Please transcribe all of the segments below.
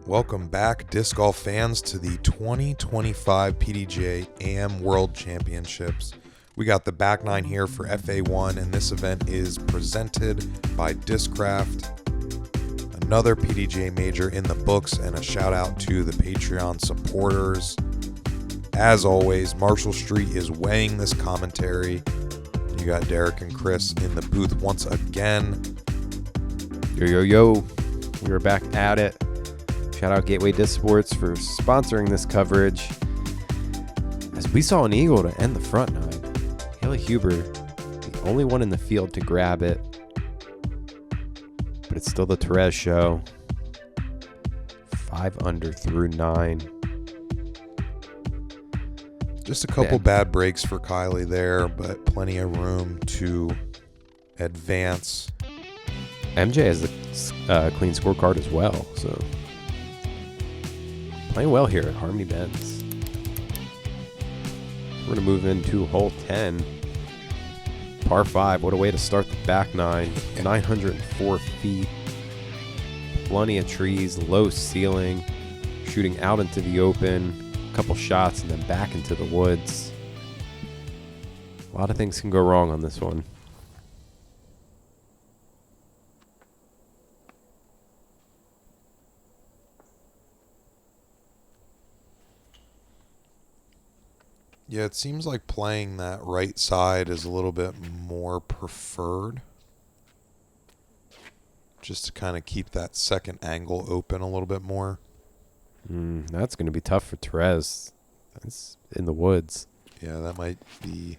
Welcome back, disc golf fans, to the 2025 PDGA AM World Championships. We got the back nine here for FA1, and this event is presented by Discraft. Another PDGA major in the books, and a shout out to the Patreon supporters. As always, Marshall Street is weighing this commentary. You got Derek and Chris in the booth once again. Yo. We are back at it. Shout out Gateway Disc Sports for sponsoring this coverage. As we saw an eagle to end the front nine. Hailey Huber, the only one in the field to grab it. But it's still the Therese show. 5 under through 9. Just a couple bad breaks for Kylie there, but plenty of room to advance. MJ has a clean scorecard as well, so playing well here at Harmony Bends. We're going to move into hole 10. Par 5. What a way to start the back nine. 904 feet. Plenty of trees. Low ceiling. Shooting out into the open. A couple shots and then back into the woods. A lot of things can go wrong on this one. Yeah, it seems like playing that right side is a little bit more preferred. Just to kind of keep that second angle open a little bit more. That's going to be tough for Therese. That's in the woods. Yeah, that might be,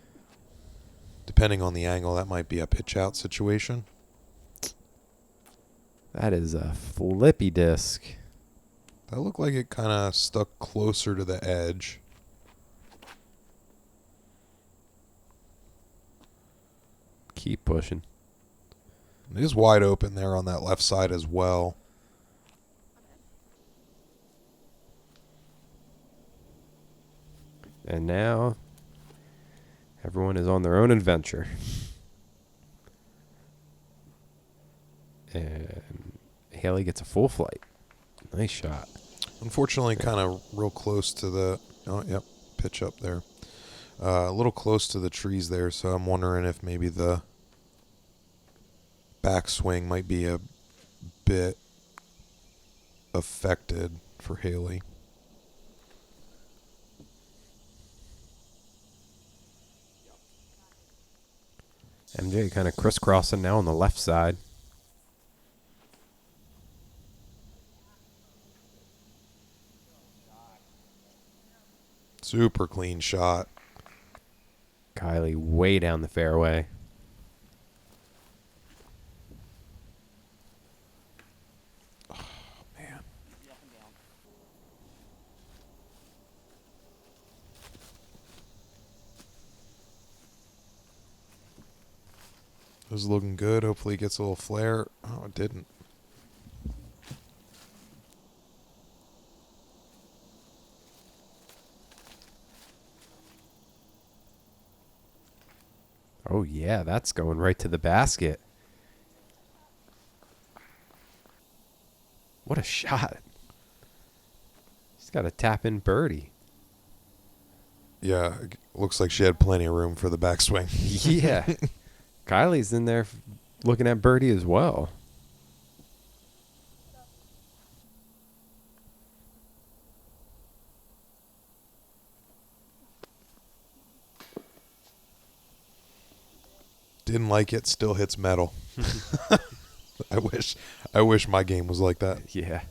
depending on the angle, that might be a pitch out situation. That is a flippy disc. That looked like it kind of stuck closer to the edge. Keep pushing. It is wide open there on that left side as well. And now everyone is on their own adventure. And Hailey gets a full flight. Nice shot. Unfortunately, kind of real close to the, pitch up there. A little close to the trees there, so I'm wondering if maybe the backswing might be a bit affected for Hailey. MJ kind of crisscrossing now on the left side. Super clean shot. Kylie way down the fairway. Oh, man. It was looking good. Hopefully it gets a little flare. Oh, it didn't. Oh, yeah, that's going right to the basket. What a shot. She's got a tap-in birdie. Yeah, it looks like she had plenty of room for the backswing. Yeah. Kylie's in there looking at birdie as well. Didn't like it, still hits metal. I wish my game was like that. Yeah.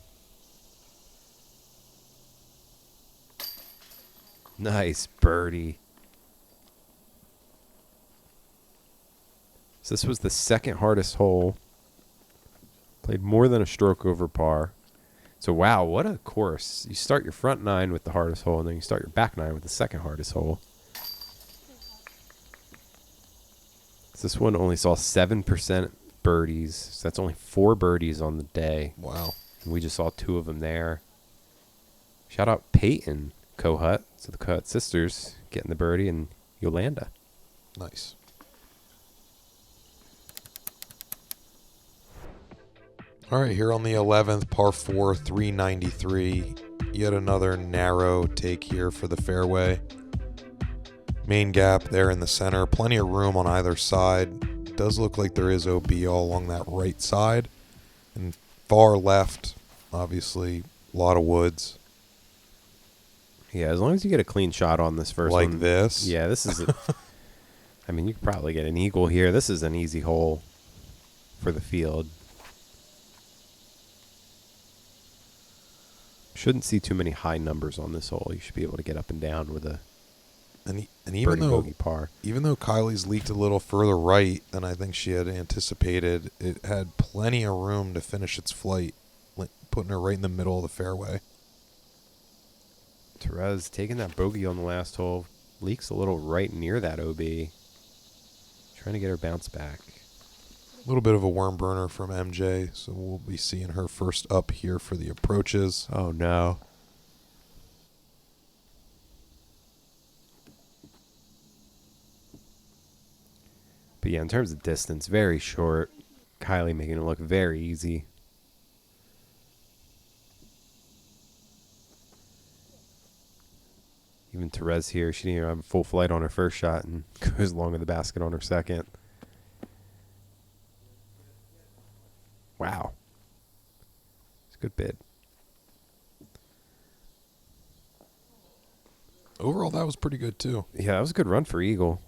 Nice birdie. So this was the second hardest hole. Played more than a stroke over par. So wow, what a course. You start your front nine with the hardest hole, and then you start your back nine with the second hardest hole. This one only saw 7% birdies. So that's only 4 birdies on the day. Wow. And we just saw 2 of them there. Shout out Peyton Kohut. So the Kohut sisters getting the birdie, and Yolanda. Nice. All right, here on the 11th, par 4, 393. Yet another narrow take here for the fairway. Main gap there in the center. Plenty of room on either side. Does look like there is OB all along that right side. And far left, obviously, a lot of woods. Yeah, as long as you get a clean shot on this first one. Like this? Yeah, this is I mean, you could probably get an eagle here. This is an easy hole for the field. Shouldn't see too many high numbers on this hole. You should be able to get up and down with a and even birdie bogey par. Even though Kylie's leaked a little further right than I think she had anticipated, it had plenty of room to finish its flight, putting her right in the middle of the fairway. Therese taking that bogey on the last hole. Leaks a little right near that OB. Trying to get her bounce back. A little bit of a worm burner from MJ, so we'll be seeing her first up here for the approaches. Oh, no. But yeah, in terms of distance, very short. Kylie making it look very easy. Even Therese here, she didn't even have a full flight on her first shot and goes long of the basket on her second. Wow. It's a good bid. Overall, that was pretty good, too. Yeah, that was a good run for Eagle.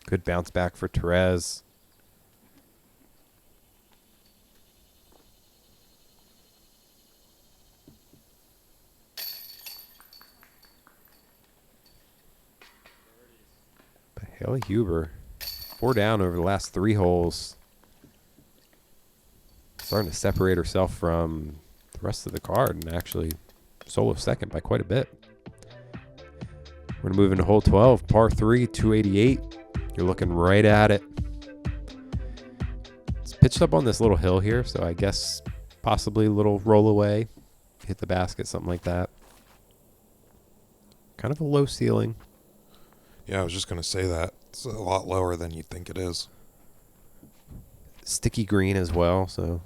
Good bounce back for Therese. But Hailey Huber, 4 down over the last 3 holes. Starting to separate herself from the rest of the card and actually solo second by quite a bit. We're going to move into hole 12, par 3, 288. You're looking right at it. It's pitched up on this little hill here, so I guess possibly a little roll away. Hit the basket, something like that. Kind of a low ceiling. Yeah, I was just going to say that. It's a lot lower than you'd think it is. Sticky green as well, so...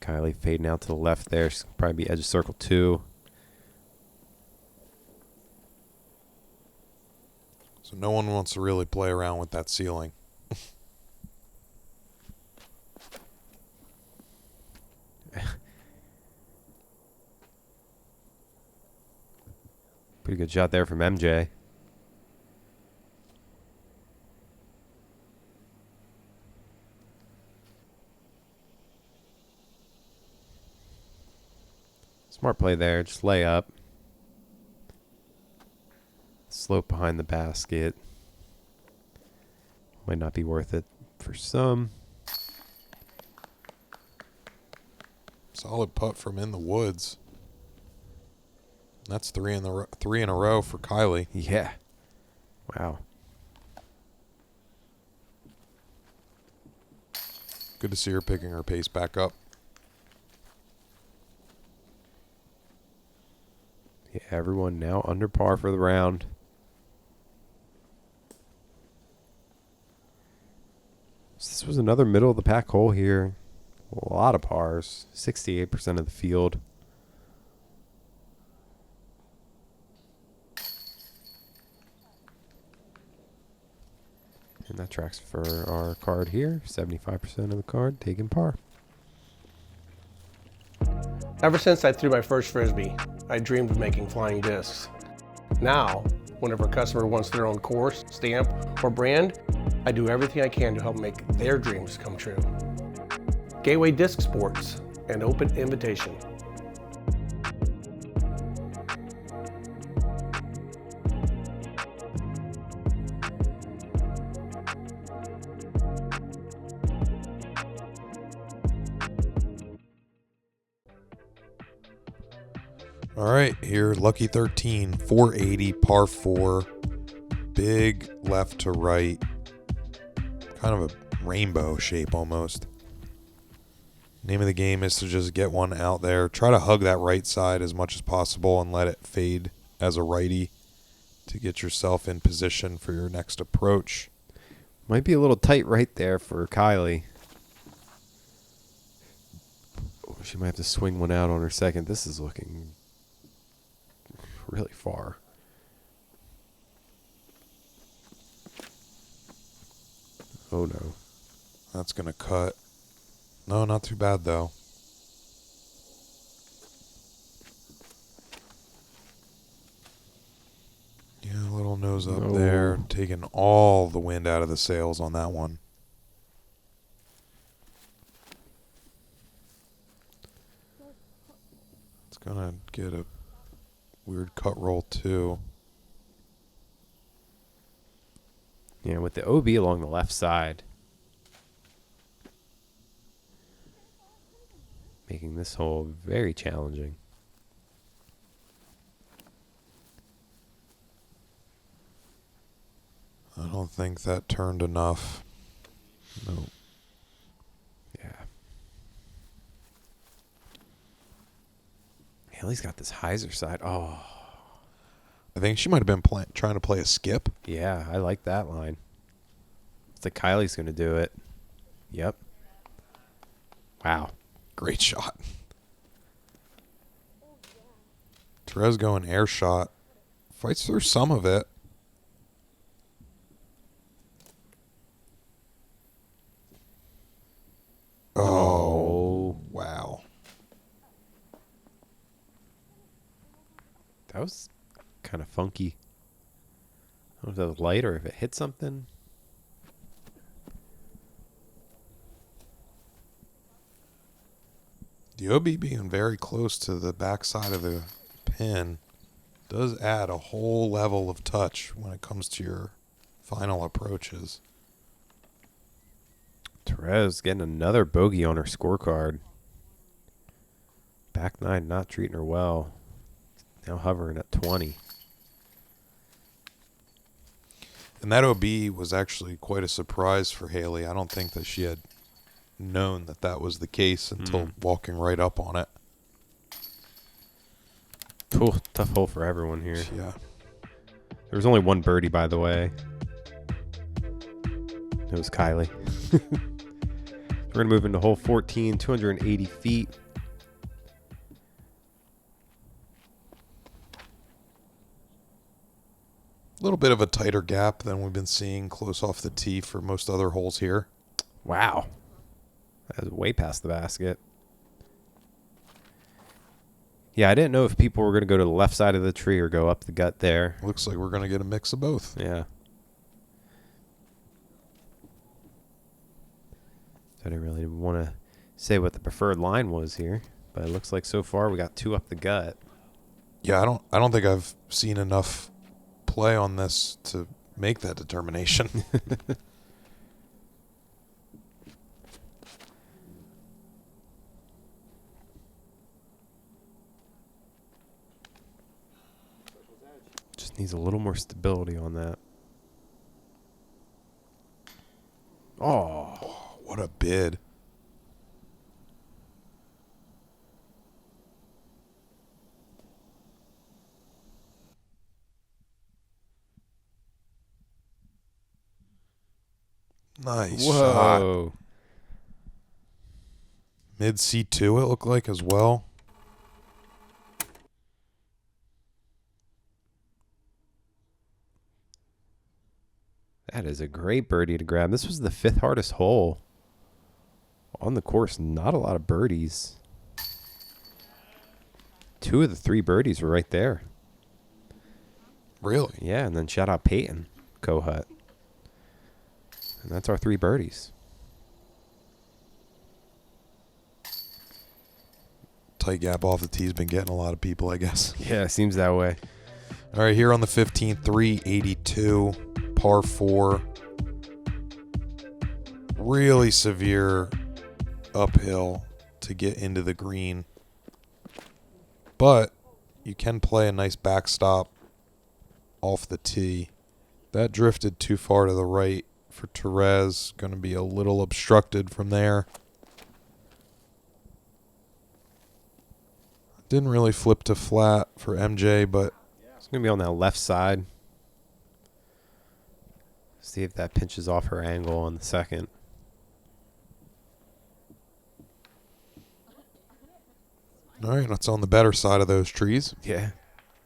Kylie fading out to the left there. She's probably be edge of circle 2. So no one wants to really play around with that ceiling. Pretty good shot there from MJ. Smart play there. Just lay up. Slope behind the basket. Might not be worth it for some. Solid putt from in the woods. That's 3 in a row for Kylie. Yeah. Wow. Good to see her picking her pace back up. Yeah, everyone now under par for the round. So this was another middle of the pack hole here. A lot of pars. 68% of the field. And that tracks for our card here. 75% of the card taking par. Ever since I threw my first Frisbee, I dreamed of making flying discs. Now, whenever a customer wants their own course, stamp, or brand, I do everything I can to help make their dreams come true. Gateway Disc Sports, an open invitation. All right, here, lucky 13, 480, par 4, big left to right, kind of a rainbow shape almost. Name of the game is to just get one out there. Try to hug that right side as much as possible and let it fade as a righty to get yourself in position for your next approach. Might be a little tight right there for Kylie. Oh, she might have to swing one out on her second. This is looking really far. Oh, no. That's going to cut. No, not too bad, though. Yeah, a little nose up there. Taking all the wind out of the sails on that one. It's going to get a weird cut roll, too. Yeah, with the OB along the left side. Making this hole very challenging. I don't think that turned enough. No. Yeah. Haley's got this hyzer side. Oh. I think she might have been trying to play a skip. Yeah, I like that line. It's like Kylie's going to do it. Yep. Wow. Great shot. Therese going air shot. Fights through some of it. Oh, wow. That was kind of funky. I don't know if that was light or if it hit something. The OB being very close to the backside of the pin does add a whole level of touch when it comes to your final approaches. Therese getting another bogey on her scorecard. Back nine not treating her well. Now hovering at 20. And that OB was actually quite a surprise for Hailey. I don't think that she had known that that was the case until walking right up on it. Cool. Tough hole for everyone here. Yeah. There was only one birdie, by the way. It was Kylie. We're going to move into hole 14, 280 feet. A little bit of a tighter gap than we've been seeing close off the tee for most other holes here. Wow. That was way past the basket. Yeah, I didn't know if people were going to go to the left side of the tree or go up the gut there. Looks like we're going to get a mix of both. Yeah. I didn't really want to say what the preferred line was here, but it looks like so far we got two up the gut. Yeah, I don't think I've seen enough play on this to make that determination. Just needs a little more stability on that. Oh. What a bid. Nice shot. Whoa. Mid C2 it looked like as well. That is a great birdie to grab. This was the fifth hardest hole on the course. Not a lot of birdies. Two of the three birdies were right there. Really? Yeah, and then shout out Peyton Kohut. And that's our three birdies. Tight gap off the tee's been getting a lot of people, I guess. Yeah, it seems that way. All right, here on the 15th, 382, par 4. Really severe uphill to get into the green. But you can play a nice backstop off the tee. That drifted too far to the right for Therese. Going to be a little obstructed from there. Didn't really flip to flat for MJ, but It's going to be on that left side. See if that pinches off her angle on the second. all right, that's on the better side of those trees. Yeah,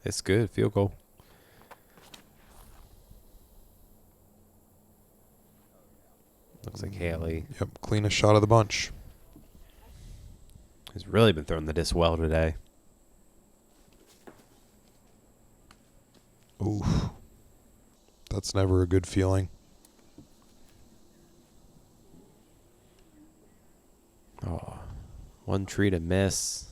it's good. Field goal. Looks like Hailey Yep, cleanest shot of the bunch. has really been throwing the disc well today. Ooh, that's never a good feeling. Oh, one tree to miss.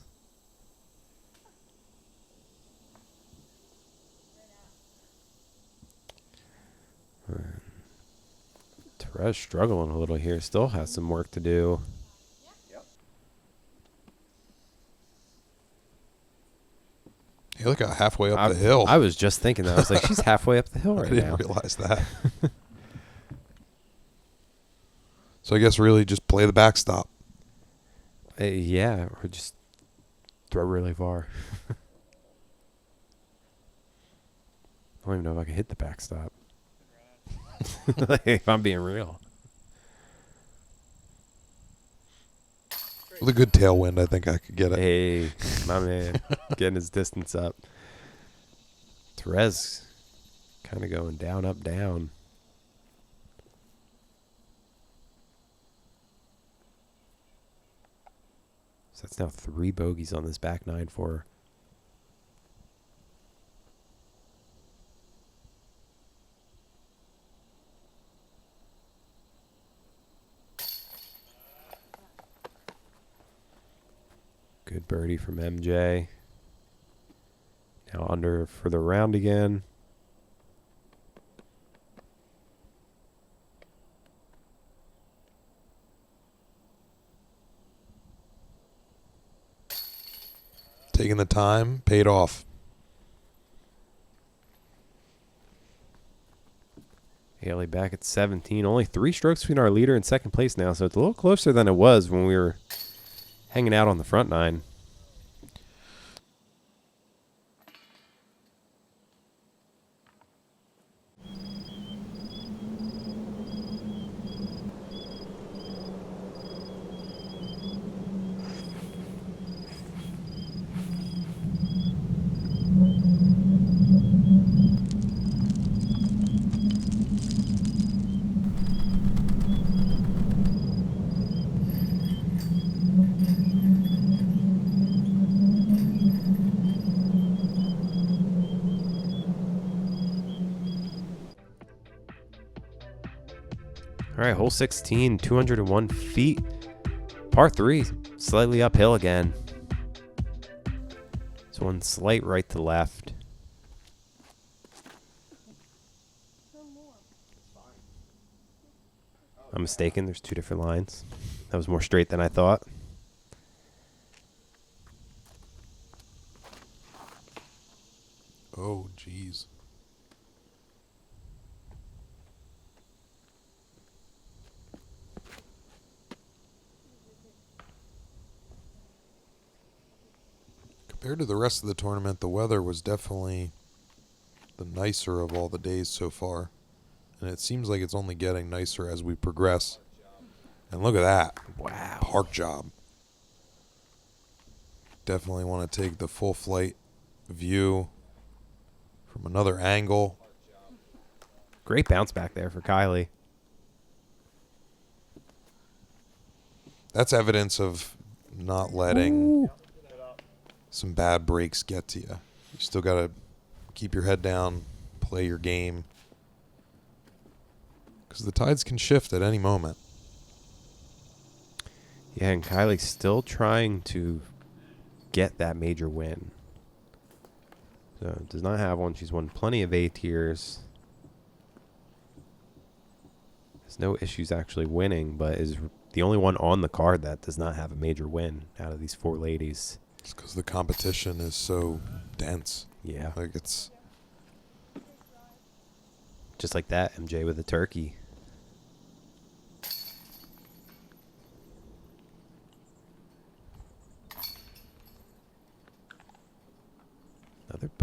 Therese struggling a little here. Still has some work to do. Hey, look how halfway up the hill. I was just thinking that. I was like, she's halfway up the hill I right didn't now. realize that. So I guess really just play the backstop. Yeah, or just throw really far. I don't even know if I can hit the backstop. If I'm being real. With a good tailwind, I think I could get it. Hey, my man, getting his distance up. Therese kind of going down, up, down. So that's now 3 bogeys on this back 9 for her. Good birdie from MJ. Now under for the round again. Taking the time, paid off. Hailey back at 17. Only 3 strokes between our leader and second place now, so it's a little closer than it was when we were hanging out on the front 9. All right, hole 16, 201 feet. Par 3, slightly uphill again. So one slight right to left. I'm mistaken, there's 2 different lines. That was more straight than I thought. Oh, jeez. Compared to the rest of the tournament, the weather was definitely the nicer of all the days so far. And it seems like it's only getting nicer as we progress. And look at that. Wow. Park job. Definitely want to take the full flight view from another angle. Great bounce back there for Kylie. That's evidence of not letting some bad breaks get to you. You still got to keep your head down, play your game. Because the tides can shift at any moment. Yeah, and Kylie's still trying to get that major win. So does not have one. She's won plenty of A tiers. Has no issues actually winning, but is the only one on the card that does not have a major win out of these 4 ladies. It's because the competition is so dense. Yeah. Like it's Just like that, MJ with a turkey.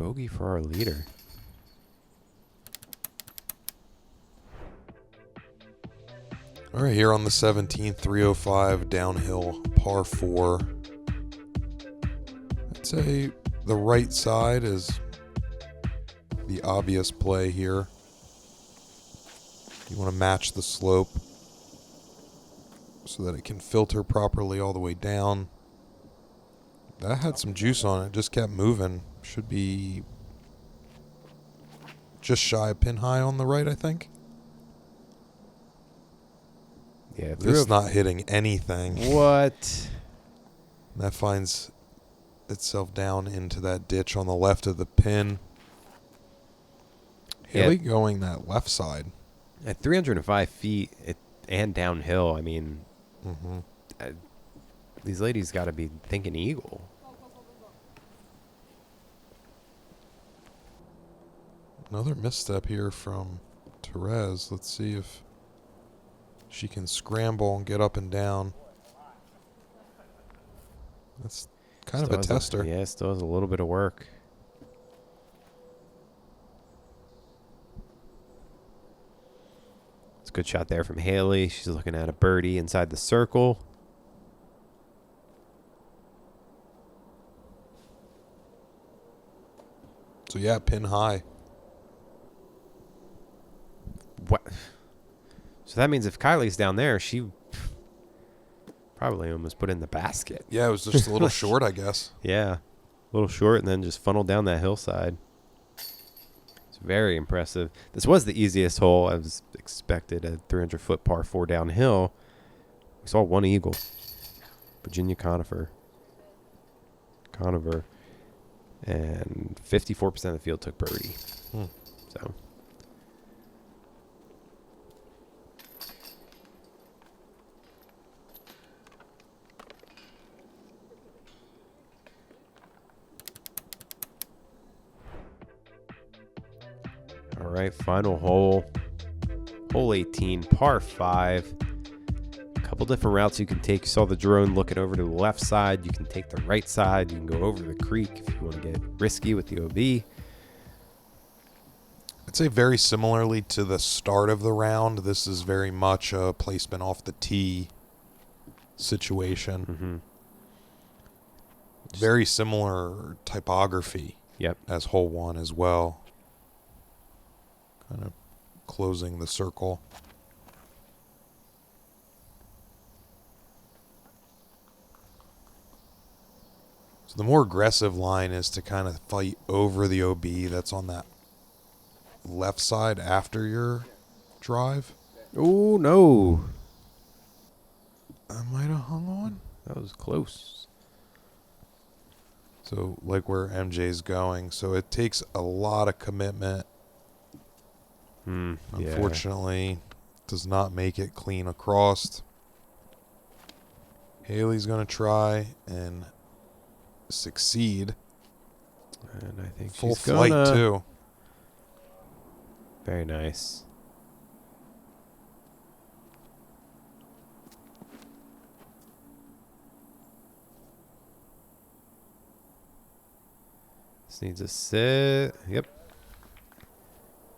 bogey for our leader. All right, here on the 17th, 305 downhill, par 4. I'd say the right side is the obvious play here. You want to match the slope so that it can filter properly all the way down. That had some juice on it, just kept moving. Should be just shy of pin high on the right, I think. Yeah, This is not hitting anything. What? That finds itself down into that ditch on the left of the pin. Hailey going that left side. At 305 feet and downhill, I mean, these ladies got to be thinking eagle. Another misstep here from Therese. Let's see if she can scramble and get up and down. That's kind of a tester. Yeah, still has a little bit of work. It's a good shot there from Hailey. She's looking at a birdie inside the circle. So yeah, pin high. What? So that means if Kylie's down there, she probably almost put in the basket. Yeah, it was just a little short, I guess. Yeah, a little short and then just funneled down that hillside. It's very impressive. This was the easiest hole as expected at 300-foot par 4 downhill. We saw one eagle. Virginia Conover. And 54% of the field took birdie. So... All right, final hole. Hole 18, par 5. A couple different routes you can take. You saw the drone looking over to the left side. You can take the right side. You can go over the creek if you want to get risky with the OB. I'd say very similarly to the start of the round, this is very much a placement off the tee situation. Very similar typography as hole 1 as well. Kind of closing the circle. So the more aggressive line is to kind of fight over the OB that's on that left side after your drive. Oh, no. I might have hung on. That was close. So like where MJ's going. So it takes a lot of commitment. Unfortunately, does not make it clean across. Hailey's going to try and succeed. And I think full she's flight too. Very nice. This needs a sit. Yep.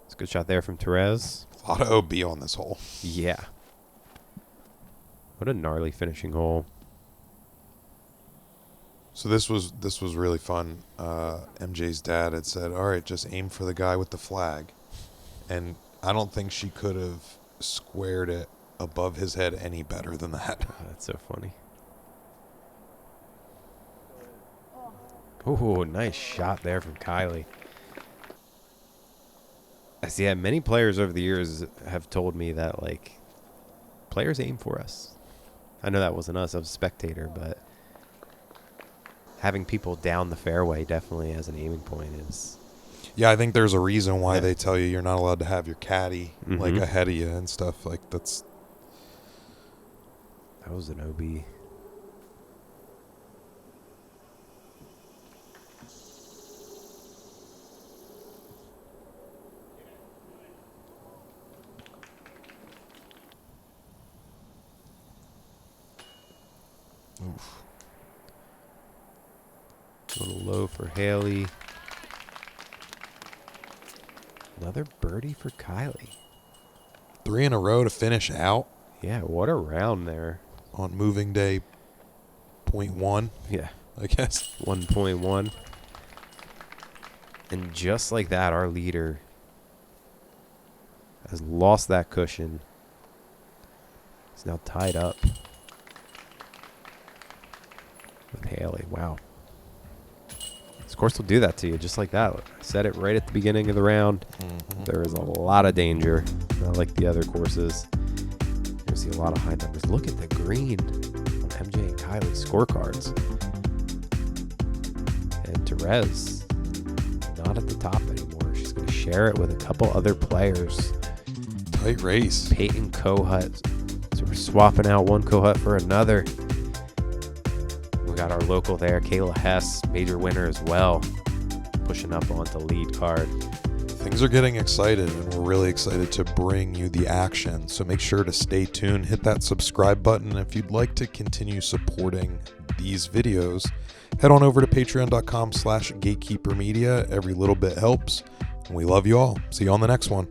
It's a good shot there from Therese. A lot of OB on this hole. Yeah. What a gnarly finishing hole. So this was really fun. MJ's dad had said, all right, just aim for the guy with the flag. And I don't think she could have squared it above his head any better than that. Oh, that's so funny. Oh, nice shot there from Kylie. Yeah, many players over the years have told me that, like, players aim for us. I know that wasn't us. I was a spectator, but having people down the fairway definitely as an aiming point is... Yeah, I think there's a reason why they tell you you're not allowed to have your caddy, like, ahead of you and stuff. Like, that's... That was an OB. Oof. A little low for Hailey. Another birdie for Kylie. 3 in a row to finish out Yeah, what a round there. on moving day 0.1, Yeah, I guess. 1.1. And just like that, our leader has lost that cushion. He's now tied up with Hailey. Wow. This course will do that to you just like that. I said it right at the beginning of the round. There is a lot of danger, not like the other courses. You're going to see a lot of high numbers. Look at the green on MJ and Kylie's scorecards. And Therese, not at the top anymore. She's going to share it with a couple other players. Tight race. Peyton Kohut. So we're swapping out one Kohut for another. We got our local there, Kayla Hess, major winner as well, pushing up onto lead card. Things are getting excited, and we're really excited to bring you the action. So make sure to stay tuned, hit that subscribe button. If you'd like to continue supporting these videos, head on over to patreon.com/gatekeepermedia. Every little bit helps, and we love you all. See you on the next one.